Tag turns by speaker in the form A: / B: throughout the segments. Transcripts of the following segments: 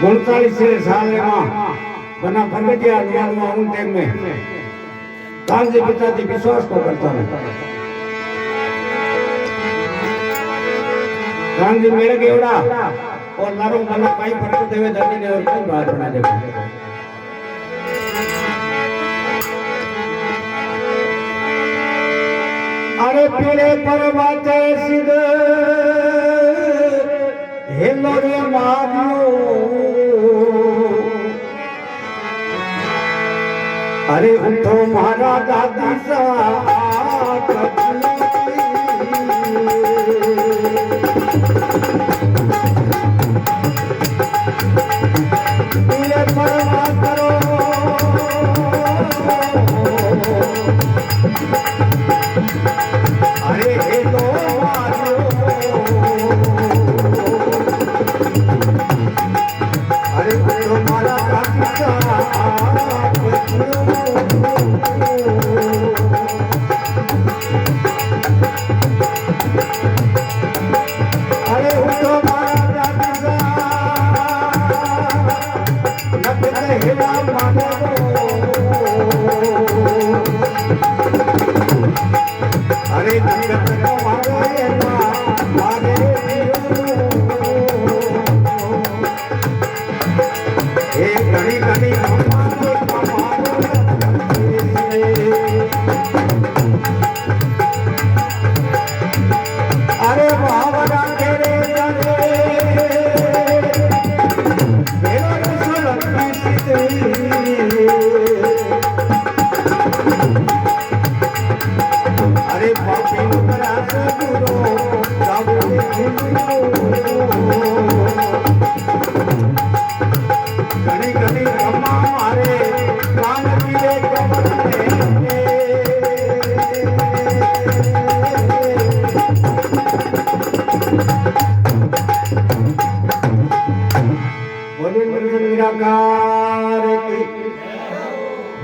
A: उनतालीस साल में बना फरगटिया अनुमान उन टाइम में कांजी पिताजी विश्वास को करता है। कांजी मेरे के उड़ा और लारों बना कहीं फर्क देवे दादी ने और कहीं बात बना दे। अरे पीले परवाते सिद्ध हेलो रे मारियो अरे उठो मारा दादी सा पीले परवा करो अरे हेलो मारियो अरे उठो मारा दादी सा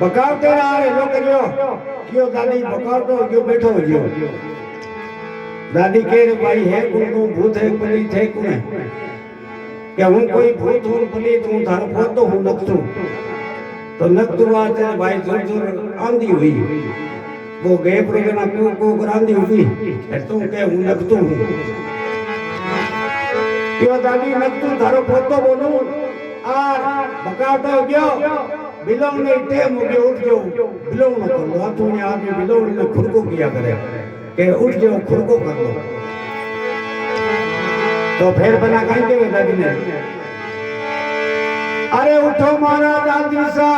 A: बकावते रहे लोग क्यों दादी बकावतो क्यों बैठो जो दादी कह रे भाई है कौन भूत है पलीत है कौन है क्या हूँ कोई भूत हूँ पलीत हूँ थारो पोतो हूँ नकतू तो नकतू बात है भाई जोर जोर आंधी हुई वो गए प्रोग्राम को आंधी हुई तो क्या हूँ नकतू हूँ क्यों दादी नकतू थारो पोतो बोलूं और बकावतो क्यों बिलोंग ने टेम हो गया उठ जाओ बिलोंग न कर लो हाथों ने आगे बिलोंग ने खुद को किया करे कि उठ जाओ खुद को कर लो तो फिर बना कहीं के दादी ने अरे उठो मारा दादी सा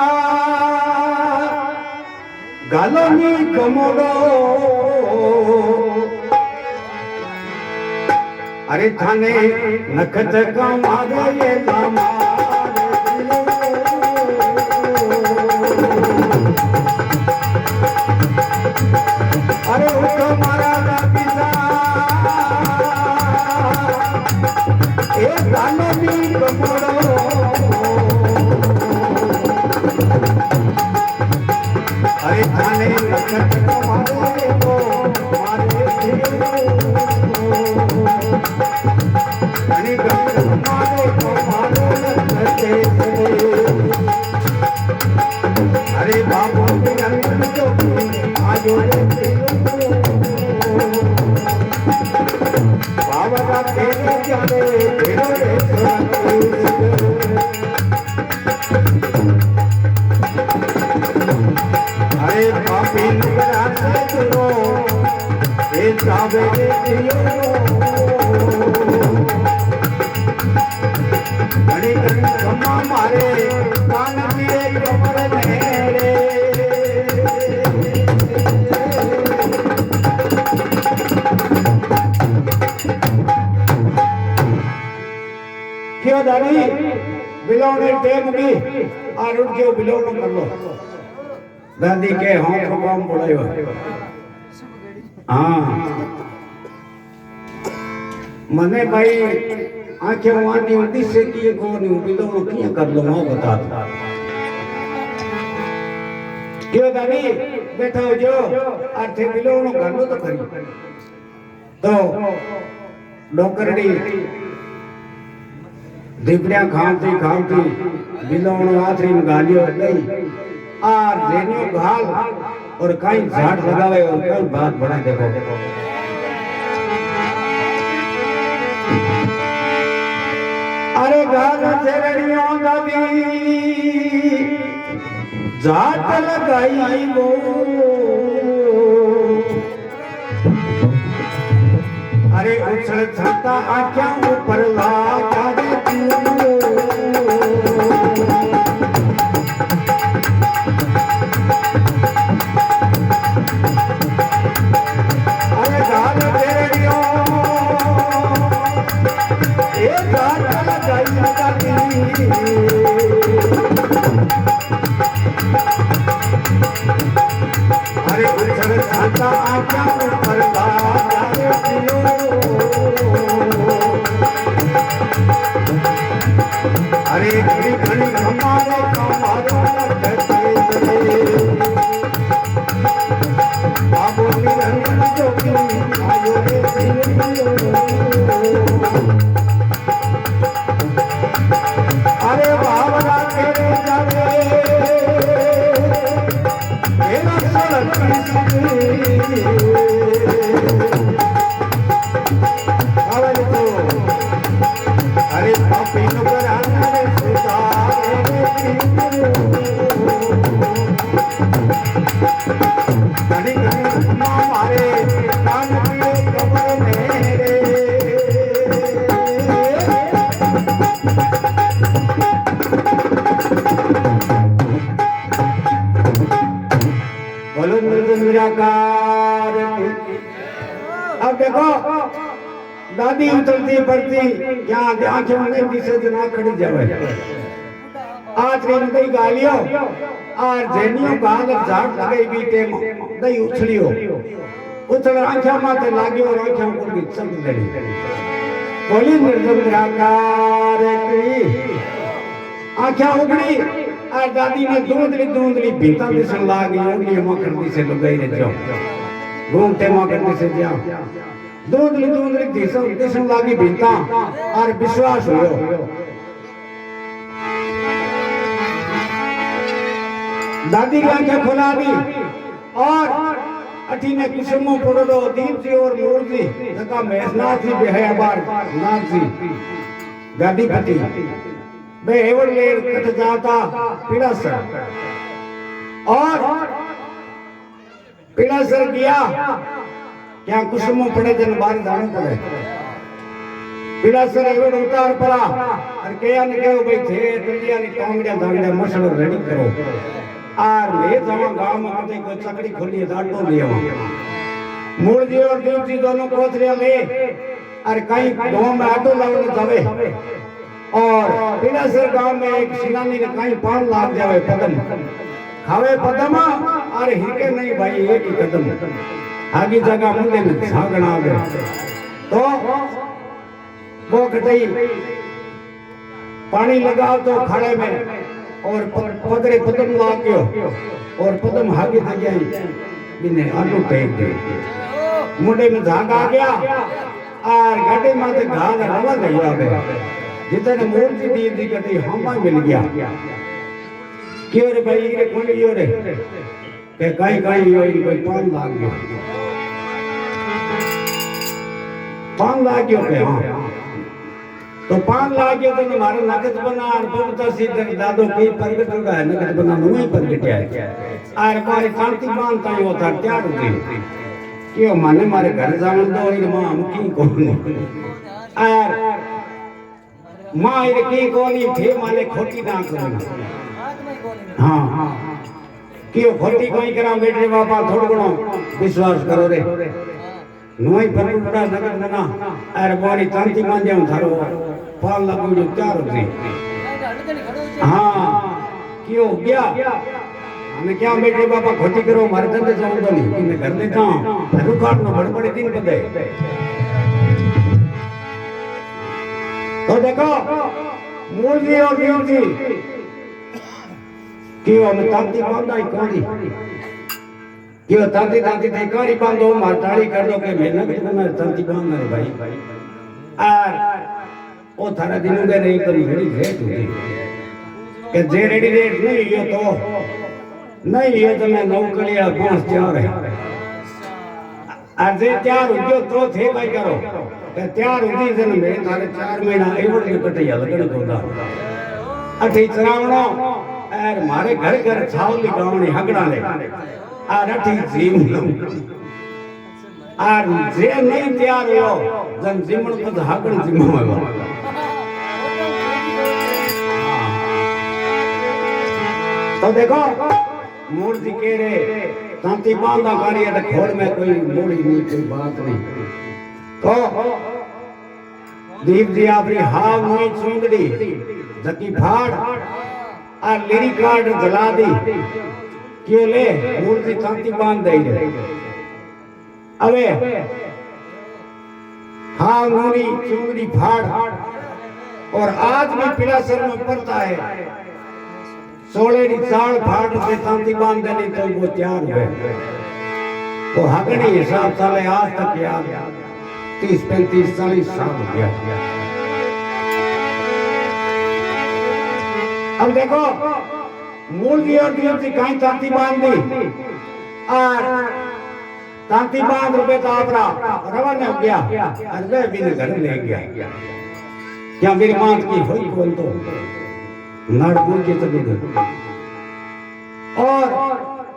A: गालो नी कमोडो अरे थाने नखत का मारे ये लामा अरे उठो मारा दादी सा एक गानो भी कमोड़ो अरे थाने नखत को मारे को मारे अरे गंग मारे को मारो नखते अरे बाबू की अंग जो आयो बाबा का तेरे जाने तेरे अरे पापी नगरा से सुनो ये जावे दियो घड़ी घड़ी कमा मारे कान मेरे कमर मेरे क्यों दादी बिलोने टेम की और उठ के बिलोनो कर लो दादी के हाथ को काम पड़ायो हाँ मने भाई आंखें वानी उठी से किए कौन बिलोनो किया कर लो मैं बता क्यों दादी बैठो जो और थे बिलोनो कर लो तो करी तो डोकरड़ी दीपड़िया खावती खावती बिलोण आथरी में गालियो गई आर जेनियो घाल और कहीं झाड़ लगावे और कहीं बात बना देखो अरे घाल चरणियों दादी झाड़ लगाई वो अरे उछल छता आँखों ऊपर ला अरे उछल छता आँखों ऊपर ला अरे घड़ी हमारे कमारो बाबू निरंजन जोगी आयो रे अरे बाबरा तेरे जावे मेरा सड़क अरे पापी नगर आना रे हमारे कान के कबर मेरे बोलो निराकार। अब देखो दादी उतरती पड़ती यहाँ आंखें में पीछे जना खड़ी जावे आज रे कई गालियो और जेनियो गाल झाड़ लगे बीते दई उछलियो उछल आंखें माथे लागियो और आंखें ऊपर की चल लड़ी बोली निर्जम निराकार की आंखें उगड़ी और दादी ने धुंधली भीता दिसन लागी उंगली मकड़ती से लुगाई रे जाओ घूमते मकड़ती से जाओ धुंधली दिसन लागी भीता और विश्वास हुयो दादी की आंखें खुला दी और अठीने कुसुमो पड़ो दीप जी और मोर जी जका महेशनाथ जी बेहया बार नाथ जी गादी पति बे एवड़ ले कट जाता पीड़ासर और पीड़ासर गया क्या कुसुमो पड़े जन बार जाने पड़े पीड़ासर एवड़ उतार पड़ा और कया ने कहो भाई थे दुनिया ने कांगड़िया धांगड़िया मसल रेडी करो आर ले जावा गांव में आते कोई चकड़ी खोली है डाटो लियो मूल जी और देव जी दोनों कोथरिया ले और कहीं गांव में आटो लावने जावे और पीड़ासर गांव में एक सिनानी ने कहीं पान लाग जावे पदम खावे पदम और हिके नहीं भाई एक ही कदम आगे जगह मुंडे में झागना आ गए तो वो कटई पानी लगाओ तो खड़े में और पगरे पदम लागियो और पदम हागे थे गई बिने आलू टेक दे मुंडे में झाग आ गया और गड्ढे माथे घाल रवा गया गया जितने मूर्ति दी दी कटी हमा मिल गया क्यों रे भाई रे कौन यो रे के कहीं कहीं यो कोई पान लाग गया पान लाग गयो के हां तो पान लागे तो हमारे नगद बना और बबता सीधे दादो की प्रगट होगा है नगद बना नहीं प्रगट है और हमारे शांति मानता ही होता त्याग दे क्यों माने मारे घर जावन दो इन मां की कोनी और मां रे की कोनी थे माने खोटी ना करो हां क्यों खोटी कोई करा बेटे बाबा थोड़ गणो विश्वास करो रे नोई पर बड़ा नगद बना और हमारी शांति मान जाऊं थारो पाल लगो जो चार होते हाँ क्यों गया हमें क्या बेटे बाबा खोटी करो मारे धंधे जाऊं तो नहीं मैं घर लेता हूँ रुकाट में बड़े बड़े दिन बदे तो देखो मूल जी और देव जी क्यों हमें तांती बांधा ही कौन क्यों तांती तांती कारी बांधो मार ताड़ी कर दो के मेहनत करना तांती बांधना है भाई ओ थारा दिनों के नहीं कभी घड़ी भेंट हुई कि जे रेडी रेट नहीं ये तो नहीं ये तो मैं नौकरिया पांच चार है आज तैयार हो गयो तो थे भाई करो कि तैयार होती जन में थारे 4 महीना एवड़ के कटिया लगन कोदा अठी चरावणो और मारे घर घर छावली गावणी हगड़ा ले आ रठी जीम और जे नहीं तैयार हो जन जिमण पद हगण जिमवा तो देखो मूर्ति के रे तांती बांधा कार्य तो खोड़ में कोई मूड़ी नहीं कोई बात नहीं तो दीप जी अपनी हाव नहीं चूंगड़ी जकी फाड़ आ लिरी कार्ड जला दी के ले मूर्ति तांती बांध दे अबे हाव मूड़ी चूंगड़ी फाड़ और आज भी पिलासर में पड़ता है सोले री चाल फाड़ से तांती बांध देनी तो वो तैयार हुए वो हगड़ी हिसाब साले आज तक याद 30-35 40 साल हो गया अब देखो मूर्ति और देवती कहीं तांती बांध दी और तांती बांध रुपए तो आपरा रवाना हो गया और वे भी घर ले गया क्या मेरी मां की हुई कौन तो नाड़पुर के तक और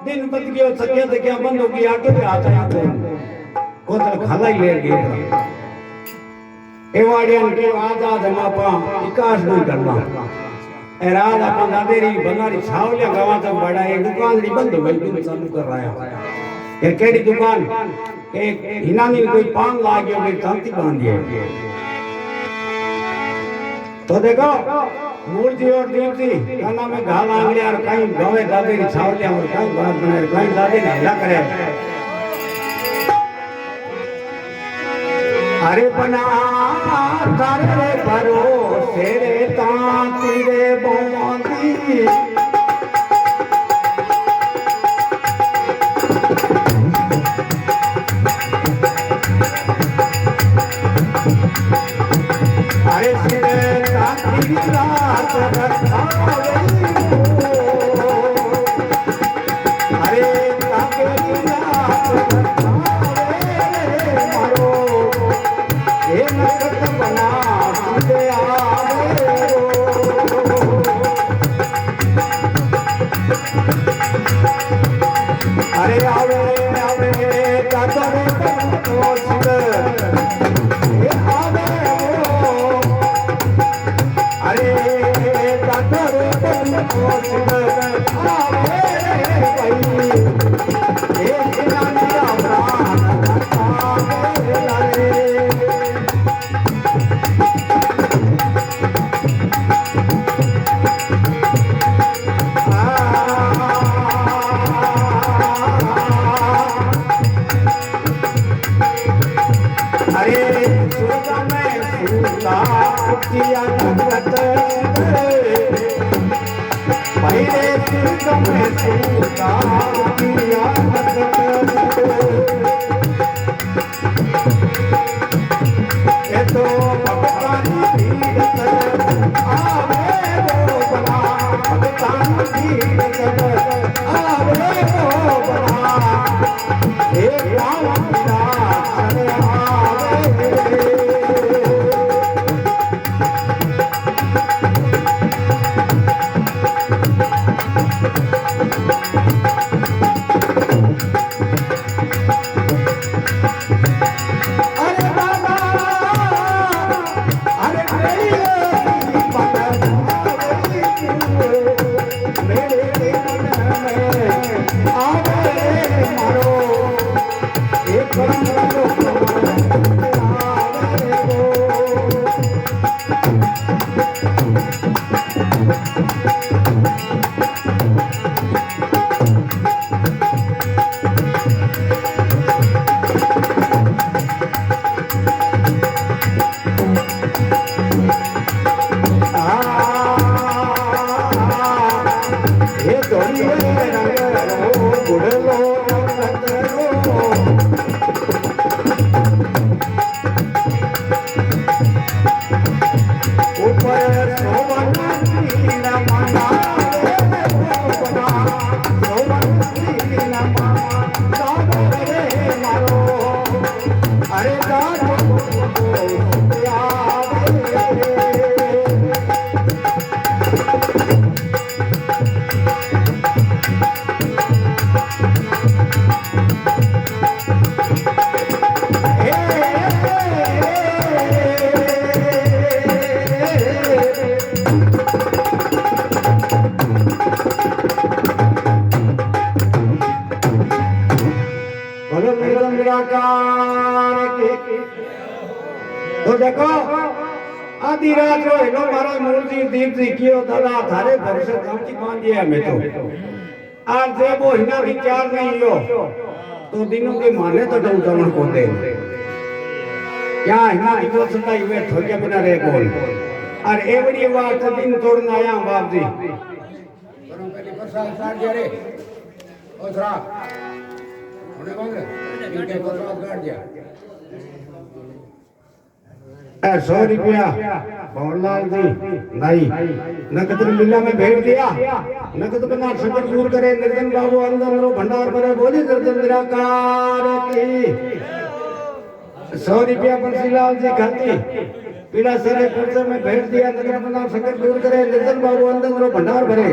A: दिन बद गयो सके तो क्या बंद हो गई आटे पे आता है कोतल खाला ही ले गए एवाड़ियन के आजाद मापा विकास नहीं करना ए राज अपन दादेरी बनारी छावले गावा तक बड़ा एक दुकान री बंद हो गई तुम चालू कर रहा है ये केड़ी दुकान एक हिनानी कोई पान ला गयो के तांती बांध दिए तो देखो मूर्ति और देवती काना में घाल आंगले और कहीं गावे दादे की छावले और कहीं बात बनाए कहीं दादे ने हिला करे अरे बना तारे भरोसे रे तांती रे बांधी अरे सिरे तांती रात रखावे अरे तांती रात रखावे मारो ये नकत बना तुझे आवे अरे आवे आवे तातरे तो सिर ये आवे अरे तातरे तो सिर आवे भाई ये नानी प्राण आवे लारे किया नगत पहले सिर्फ में सूता किया नगत ये तो भगवान धीरत आवे वो बना भगवान धीरत आवे वो बना हे राम आवे तो देखो आधी रात रो हेलो मारो मूर्ति दीप्ति कियो दादा थारे भरोसे कामती मान दिया मैं तो आज जे वो हिना विचार नहीं हो तो दिनों के माने तो डल जमन को दे क्या हिना इतो सता हुए थोड़े बिना रे बोल और एवरी बात तो दिन तोड़ना आया बाप जी
B: बरम पहले प्रसाद काट दिया रे ओथरा होने मांगे इनके प्रसाद काट दिया
A: 100 रुपया भवनलाल जी नहीं नकद लीला में भेज दिया नकद बना संकट दूर करे निर्जन बाबू अंदर रो भंडार भरे बोली निर्जन निराकार की 100 रुपया बंसीलाल जी खाती पीला सरे पैसे में भेज दिया नकद बना संकट दूर करे निर्जन बाबू अंदर रो भंडार भरे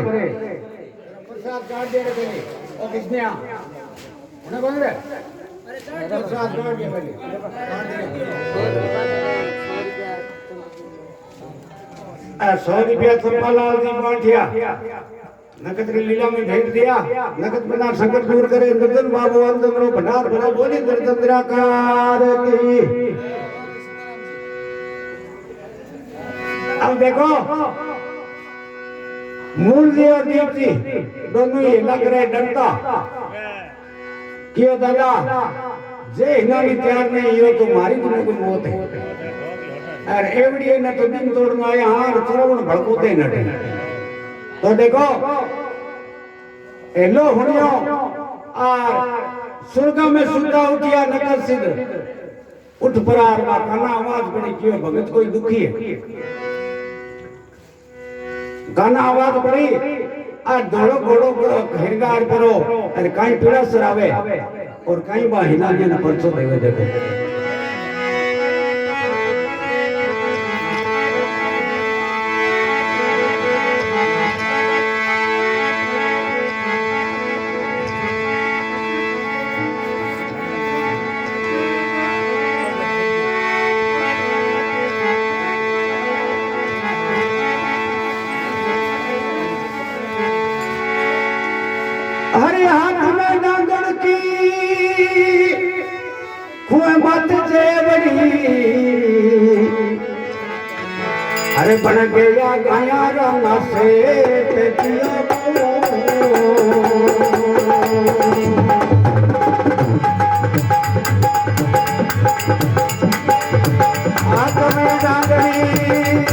B: प्रसाद काट दे रे पहले ओ किसने आ होने मांगे प्रसाद काट दिया पहले काट दिया
A: 100 रुपया चंपालाल जी बांटिया नकद लीला में भेज दिया नकद बना संकट दूर करे निर्जन बाबू अंदर रो भंडार भरे बोली निर्जन निराकार की अब देखो मूल जी और दीप जी दोनों ही लग रहे डरता क्यों दादा जे हिना भी तैयार नहीं हो तो मारी दोनों को मौत है और एवड़ी न तो दिन तोड़ना आया हां चरवण भड़कोते नटे तो देखो एलो हुनियो और स्वर्ग में सुता उठिया नकर सिद्ध उठ परार बा काना आवाज बड़ी क्यों भगत कोई दुखी है गाना आवाज पड़ी आ धोड़ो घोड़ो हिरगार करो अरे कहीं पीड़ा सरावे और कहीं बा हिना ने परसो देवे देखो हरे हाथ में नांगल की खुए मत जेवरी अरे बन गया गाया रंग से पेटिया हाथ में नांगली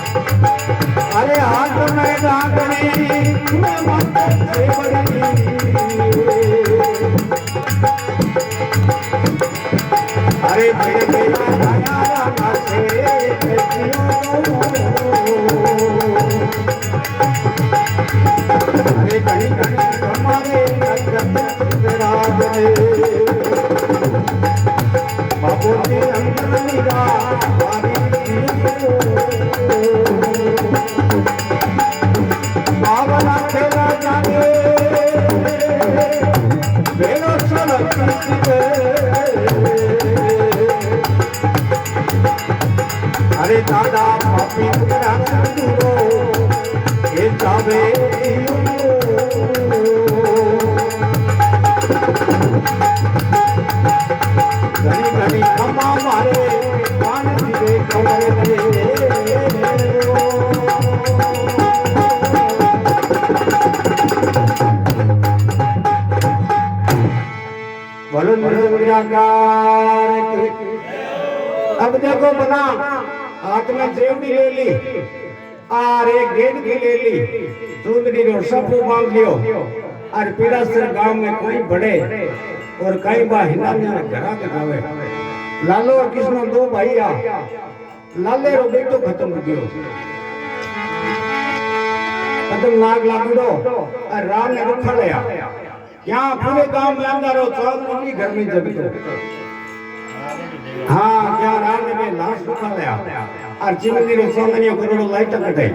A: अरे हाथ में डांगनी मैं मत से बड़ी अरे मेरे बेटा गाया रामा से अरे कहीं कहीं हमारे राज बाबू जी अंदर निरा बाबा खेला जाने बेरो सलक अरे दादा पापी तेरा संदूरो ये जावे घनी घनी खम्मा मारे पान दिवे कमर दे बोलो निराकार अब देखो बना हाथ में जेवड़ी ले ली और एक गेंद की ले ली चुंदड़ी रो सब बांध लियो और पीड़ासर गांव में कोई बड़े और कई बा हिना घरा दिखावे लालो और कृष्ण दो भाई आ लाले रो बेटो खत्म हो गयो कदम नाग लागड़ो और राम ने रुखा लिया क्या पूरे गांव में अंदर हो चौधरी की घर में जगतो हाँ क्या राम ने लाश रुखा लिया और चिमनी रो सोंगनी करोड़ों लाइट कटे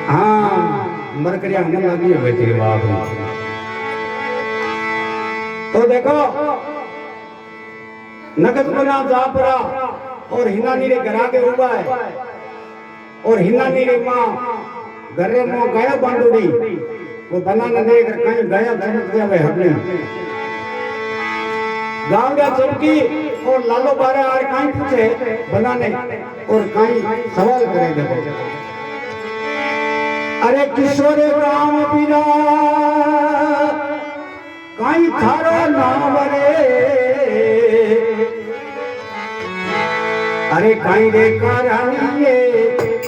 A: हाँ मरकरिया मन लगी है तेरी बात तो देखो नगद बना जापरा और हिनानी रे घरा के उबा है और हिनानी रे मां घरे में गया बांडुड़ी वो बनाना देख कहीं गया चमक जावे हगने गावड़ा चमकी और लालो बारे आर कहीं पूछे बनाने और कहीं सवाल करे देखो अरे किशोर राम पीरा कहीं थारो नाम रे अरे कहीं रे करानिए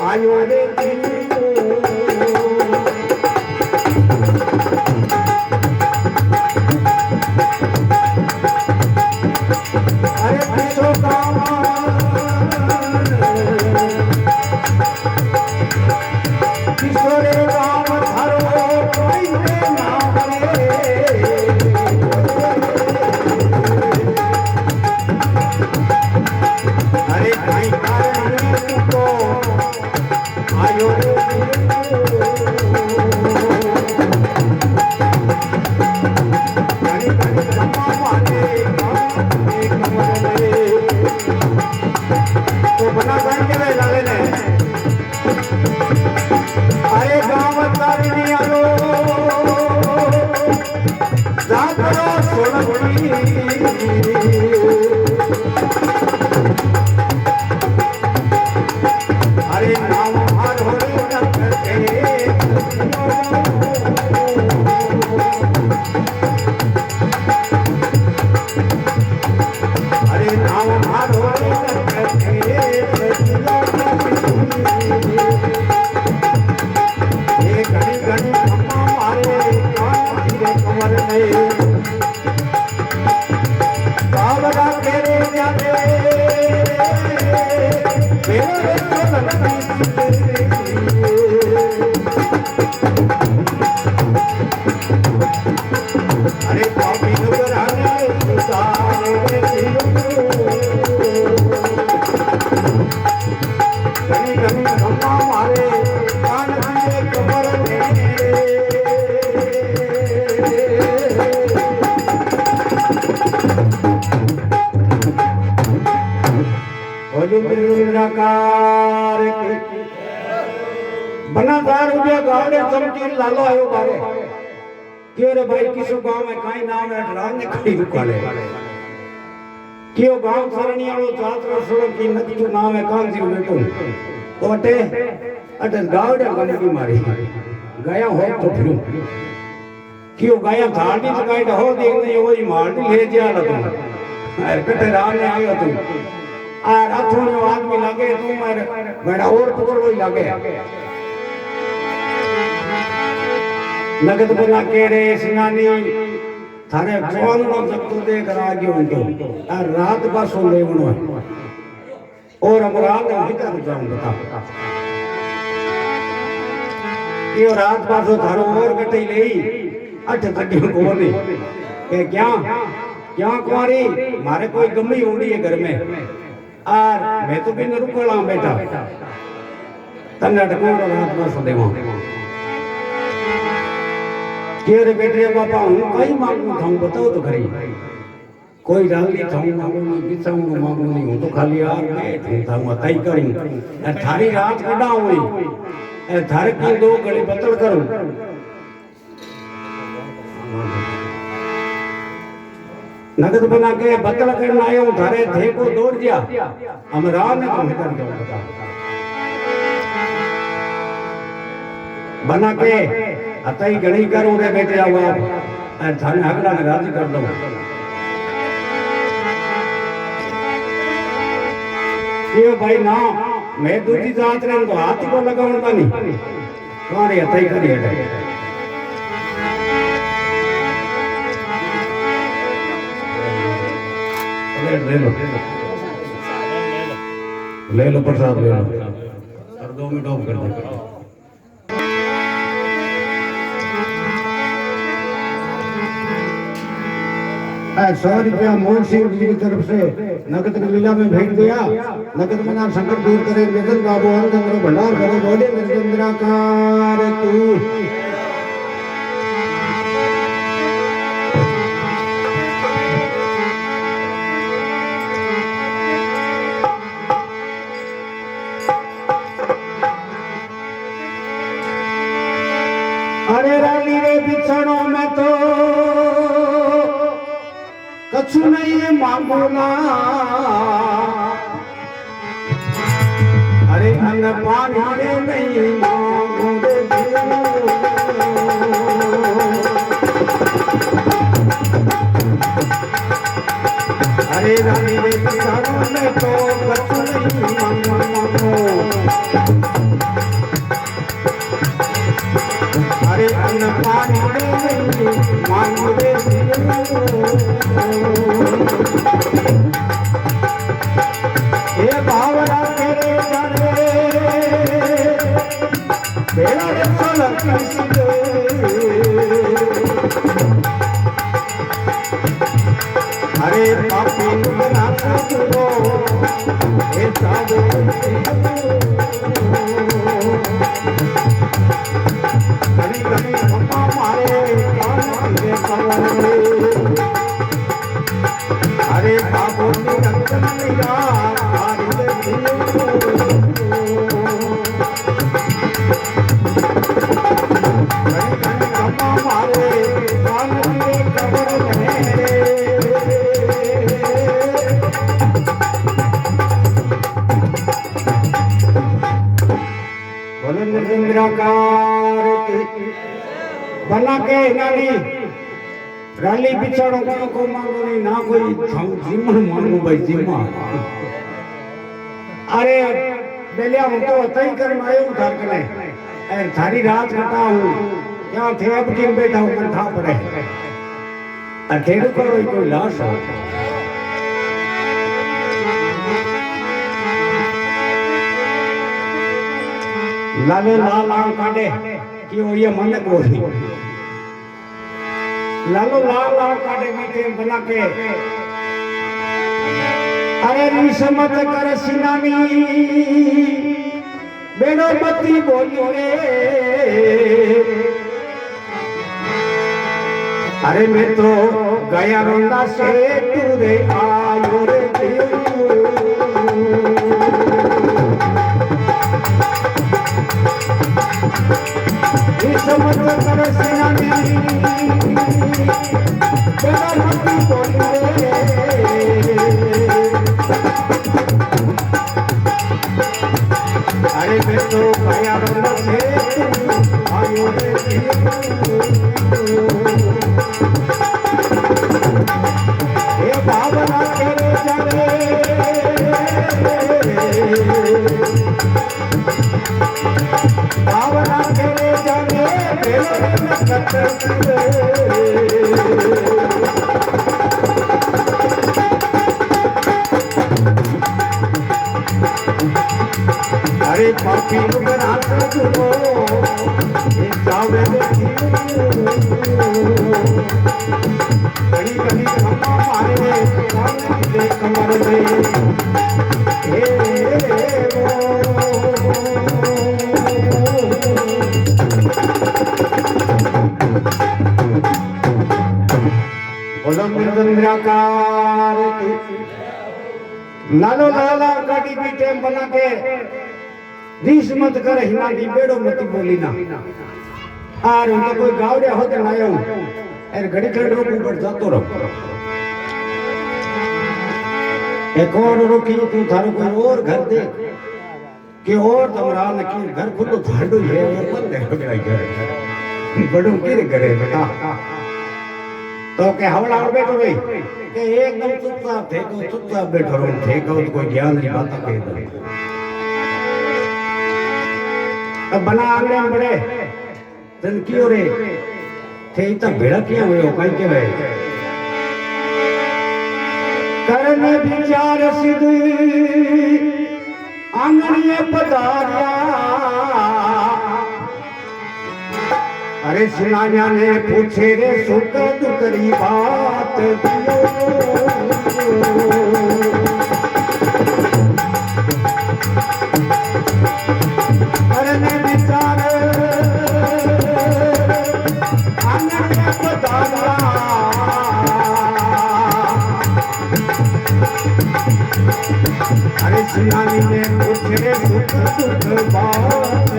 A: आयो रे अरे किशोर किशोरे राम थारो कोई नाम रे अरे भाई कारण तो आयो तो बना बन के लाले ने अरे गांव तारिणी आलो जातरो सोनगुड़ी अरे नाम हार हो करते अरे नाम हार हो करते घड़ी घड़ी अम्मा मारे कमर में बाबरा तेरे जाने मेरे तो अरे पापी नगर आने घड़ी घड़ी अम्मा मारे बनादार हो गया गावड़े चमकी लालो आयो बारे क्यों रे भाई किसो गांव में काई नाम है राम ने खड़ी रुकाले क्यों गांव सरणी वालो जात्रा सोल की नदी नाम है कान जी बेटो ओटे अटे गावड़े गंदी मारी गया हो तो फिरू क्यों गया धाड़ी तो काई हो देख नहीं वही मारनी ले जा लगा अरे कटे राम ने आयो तू आ राथों ने आदमी लगे तू मेरे बड़ा और पकड़ वही लगे नगद बना के रे सिनानी थारे कौन नो जब देख रहा गयो उनको आ रात बसो लेवनो और अमरात में भीतर जाऊं बता ये रात बसो थारो और कटई लेई अठ तक को नहीं के क्या क्या कुंवारी मारे कोई गमी होनी है घर में और मैं तो बिन रुकला बेटा तन्ना ढकोड़ा रात बसो देवा केरे बेटे बापा हूँ कई मांगू थाऊं बताओ तो खरी कोई डाली थाऊं मांगू नहीं बिचाऊं मांगू नहीं हूँ तो खाली यार मैं थाऊं तई करूं थारी रात कड़ा हुई थारे की दो गली बतल करूं नगद बना के बतल करना आयो थारे थे को दौड़ गया हम राम ने तो निकल गया बता बना के अतई गणी करो रे बेटे आवा और थाने अगला ने राजी कर दो ये भाई ना मैं दूसरी जात रे तो हाथ को लगाउन बनी कौन है अतई करी है ले लो प्रसाद ले लो कर दो मिनट ऑफ कर दे। 100 रुपया मोहन सिंह जी की तरफ से नगद लीला में भेज दिया। नगद मना संकट दूर करे, निधन बाबू अंग भंडार करे, बोले निर्जंद्राकार तू। अरे रानी रे बिछड़ों में तो कछु नहीं मांगो ना, अरे अन्न पानी रे नहीं मांगो रे। अरे रानी रे बिछड़ों में तो कछु नहीं मांगो, अरे अन्न पानी रे मांगो रे। ये भावना तेरे जाने तेरा रसल किसके, अरे पापी बना तुझको ये साधु कभी कभी पप्पा मारे कान के कमरे, अरे बाबू की रंजन निगाह बना के नानी राली बिछड़ो को मांगो नहीं ना कोई जिम्मा मांगो भाई जिम्मा। अरे बेलिया हम तो तय कर आयो घर कने अरे सारी रात कटा हूं क्या थे अब किन बैठा हूं था पड़े अठेड़ो करो कोई लाश हो। लालो लाल आंख काटे कि वो ये मन बोली, लालो लाल आंख काटे मीठे बना के, अरे रिश्मत कर सिनानी बेड़ो मती बोली रे, अरे मैं तो गया रोंदा से तू रे आयो रे समझ कर सिनानी बेड़ा मती बोली रे, अरे मैं तो गया रोंदा से आयो रे ये भावना करे जाने भावना करे जाने अरे पापी बना तुझको ये सावे कड़ी कड़ी खम्मा मारे दे कमर में निराकार लालो लाला गाड़ी भी टेम बना के रीस मत कर हिना दी बेड़ो मत बोली ना आर उनका कोई गावड़े होते ना आयो एर घड़ी खड़ रोक ऊपर जातो रहो एक और रोकी तू थारो कोई और घर दे कि और तमरा न की घर खुद झाड़ू है वो बंद है मेरा घर बड़ो किरे करे बेटा तो के हवला बैठो रे के एकदम चुपचाप थे तो चुपचाप बैठो रो थे को कोई ज्ञान की बात कह दे अब बना आंगणे में बड़े तन क्यों रे थे इतना भेड़ा क्यों हुए काई के वे करने विचार सिद्ध आंगणीए पधारिया अरे सिनाया ने पूछे रे सुख दुखरी बात दियो अरे ने विचार आंगणीए पधारिया अरे सिनानी ने पूछे सुख दुख बात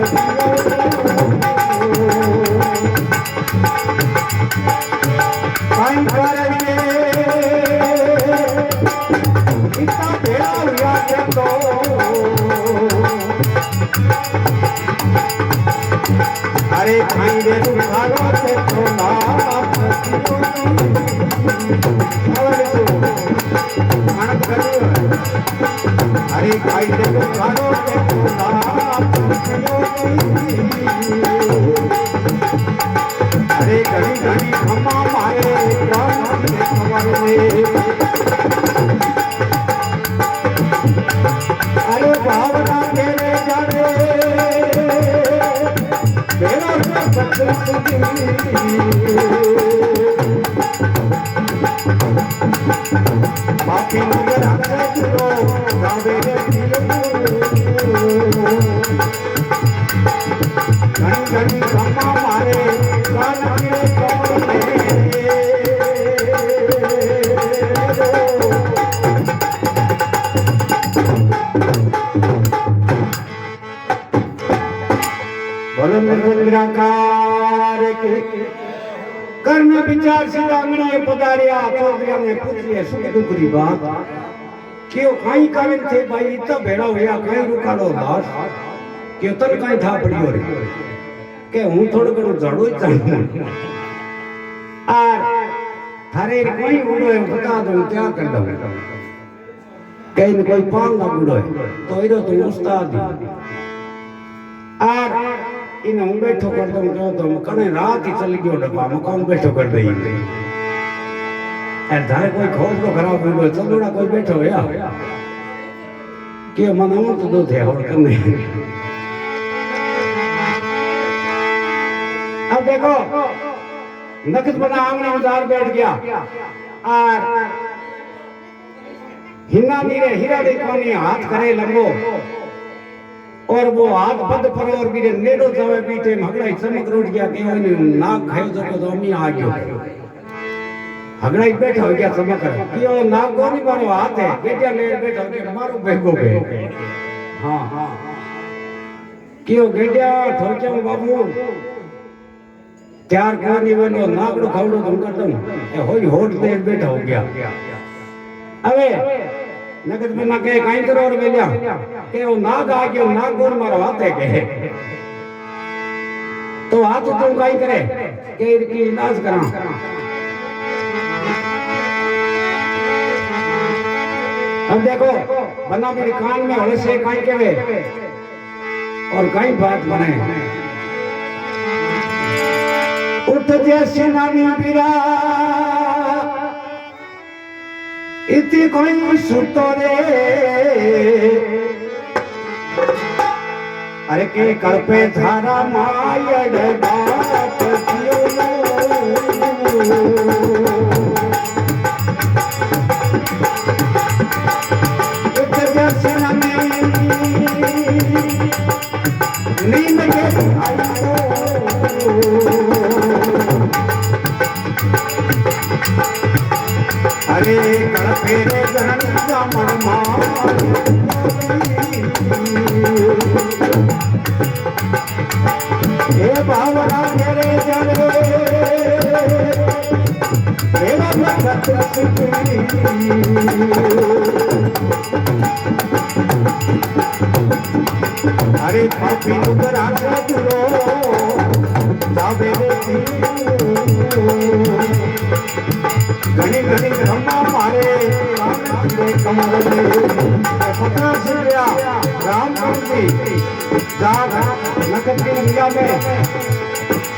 A: काई करने इतना भेड़ा हुआ के तो अरे भाई रे तुम्हारा से तो नाम अरे भाई रे तुम्हारा से तो नाम अरे घड़ी घड़ी खम्मा मारे खबर में अरे भावना तेरे जाने मेरा बाकी नगर हमसे जुड़ो गावे घड़ी घड़ी खम्मा मारे कर्म विचार से आंगणे पधारिया चौधरी ने पूछी सुख दुख री बात क्यों कहीं कारण थे भाई इतना भेड़ा होया कहीं रुकालो दास क्यों तन कहीं था पड़ी हो रही के हूं थोड़ो घणो झाड़ो ज चाहिए आ थारे कोई उड़ो है बता दूं क्या कर दूं कहीं न कोई पांग ना उड़ो है तो इरो तो उस्ताद आ इन हूं बैठो कर दूं क्यों तो कने रात ही चली गयो डब्बा में कौन बैठो कर दई ए थारे कोई खोज तो खराब उड़ो चलोड़ा कोई बैठो है के मन तो दो थे और कने अब देखो नकद बना आंगने उधार बैठ गया और हिन्ना नीरे हीरा देखवानी हाथ करे लंबो और वो हाथ बंद पर और भी नेड़ो जावे बीते हगड़ा चमक रोट गया कि नाक खायो जो तो अम्मी आ गयो हगड़ा ही बैठा हो गया चमक कि ओ नाक को नहीं मारो हाथ है गेटिया ले बैठा के मारो बेगो बे हां हां कि ओ गेटिया ठोके बाबू त्यार कोनी बनो नाकड़ो खावड़ो तुम करतम ए होई होट पे बैठा हो गया अबे नगद में ना के काई करो और बेलिया के ओ नाग आ गयो नाग गोर मारो हाथ है के तो हाथ तुम काई करे के इनकी इलाज करा अब देखो बना मेरी कान में होले से काई केवे और काई बात बने उठ जैसे नानी बिरा इति कोई सुतो रे अरे के कल्पे धारा मायड़ बात दियो उठ जैसे नानी नींद के आयो अरे कड़पे रे गहन मन मार हे भावना मेरे जरे मेरा भक्त अरे पापी नुकरा से दूरो जावे रे घनी घनी ब्रह्मा मारे कमल में पता सुनिया राम जी जाग नकद की दुनिया में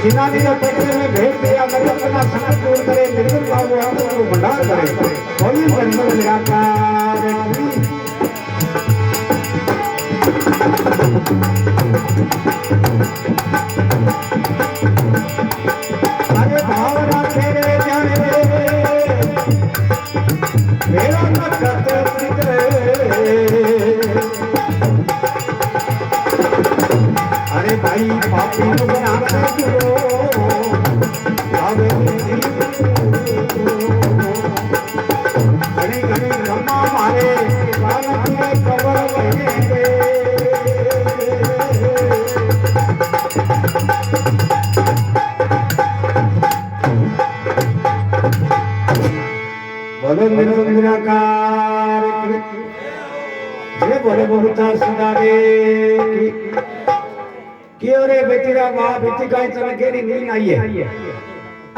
A: सिनानी ने पटने में भेज दिया नकद का संकट दूर करे निर्गुण भाव को भंडार करे कोई जन्म निराकार अरे भाव राखे रे जाने मेरा न करते सीधे अरे भाई पापी को बना के दो आवे घड़ी घड़ी ब्रह्मा मारे बालक में कवर बने बोलो निरंजनाकार जय बोले बहुता सुधारे की रे बेटीरा मां बेटी का इतना केरी नींद आई है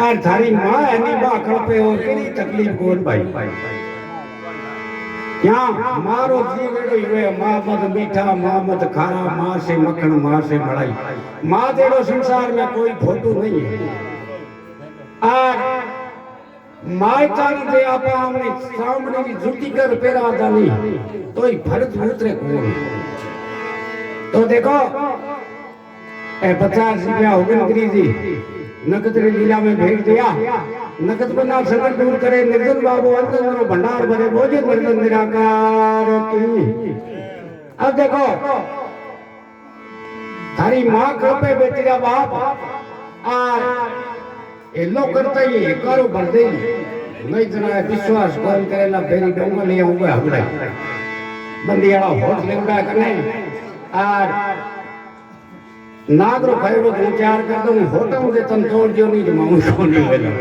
A: और थारी मां है नी मां खड़पे और केरी तकलीफ कोन भाई क्या मारो जीवेड़ो हुए मां मत मीठा मां मत खारा मां से मक्खन मां से मलाई मां तेरो संसार में कोई फोटो नहीं है और मायका ने आपा हमने सामने की जुटी कर पेरा दानी तो ही भरत उतरे कौन तो देखो ए 50 रुपया हो गए गिरी जी नकद रे लीला में भेज दिया नकद बना संकट दूर करे निर्जन बाबू अंदर भंडार भरे बोझे निर्जन निराकार की अब देखो थारी मां कृपे बेटीरा बाप और ये लोग करते ही करो भर दे नहीं जना विश्वास कौन करेला फेरी डोंगर लिया हुआ हगड़ा बंदियाड़ा होठ लेवड़ा करने और नागरो खैरो दो चार कर दूं होटम दे तन तोड़ जो नहीं जमाऊं को नहीं वेला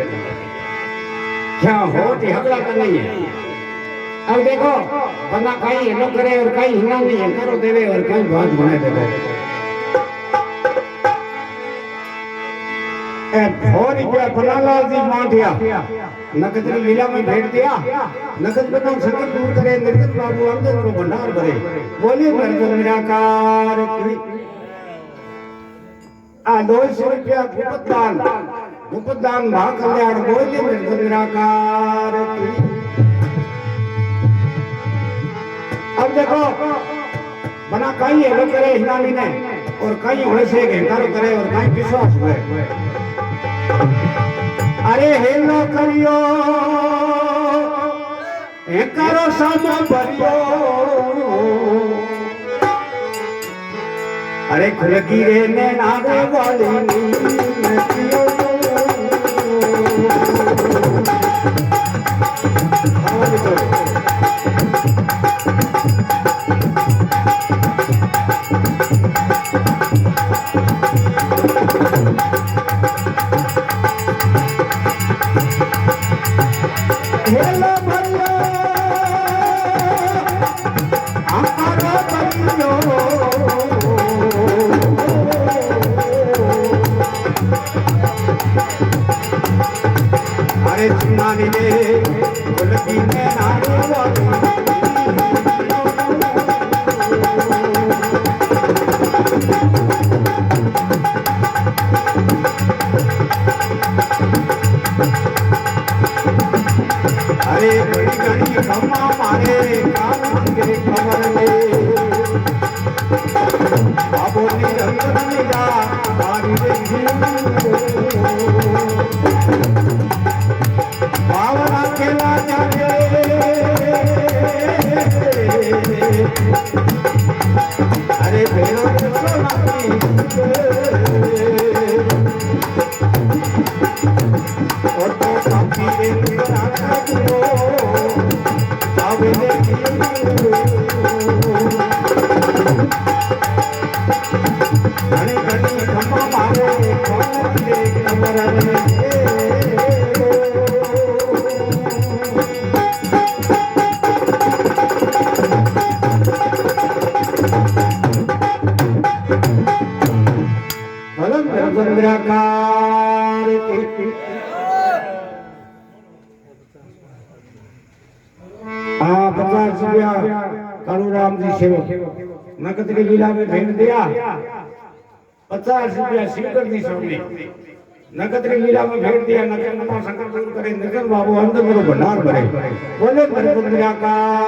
A: क्या होठ हगड़ा का नहीं है अब देखो बंदा कहीं लोग करे और कहीं हिना नहीं है करो देवे और कहीं बात बने देवे और क्या फलालाल जी मांटिया नकद लीला में भेज दिया नकद बना संकट दूर करे निर्जन बाबू अंदर को भंडार भरे बोलिए निर्जन निराकार की 200 रुपया गुप्तदान महाकल्याण बोलिए निर्जन निराकार की अब देखो बना कहीं है लोग करे हिनानी ने और कहीं होने से घेंकारो करे और कहीं विश्वास हुए अरे हेलो करियो ए करो सामो भरियो अरे खुलगी रे ने नारे वाली नचियो हेलो भरियो हमारा भरियो अरे सुनानी ने खुलगी ने नारे वाली अरे बड़ी घड़ी खम्मा मारे कान के कमर में बाबू ने रंग जा बारी रे बावरा खेला जाने अरे भेड़ों के सोनाली और तो काफी दिन रात को आवे घड़ी घड़ी खम्मा मारे कौन के कमर में चंद्रकार हाँ 50 रुपया कालूराम जी सेवक नकद की लीला में भेज दिया 50 रुपया शिवकर जी स्वामी नकद की लीला में भेज दिया नकद नमा संकट दूर करे निर्जन बाबू अंदर भंडार भरे बोले चंद्रकार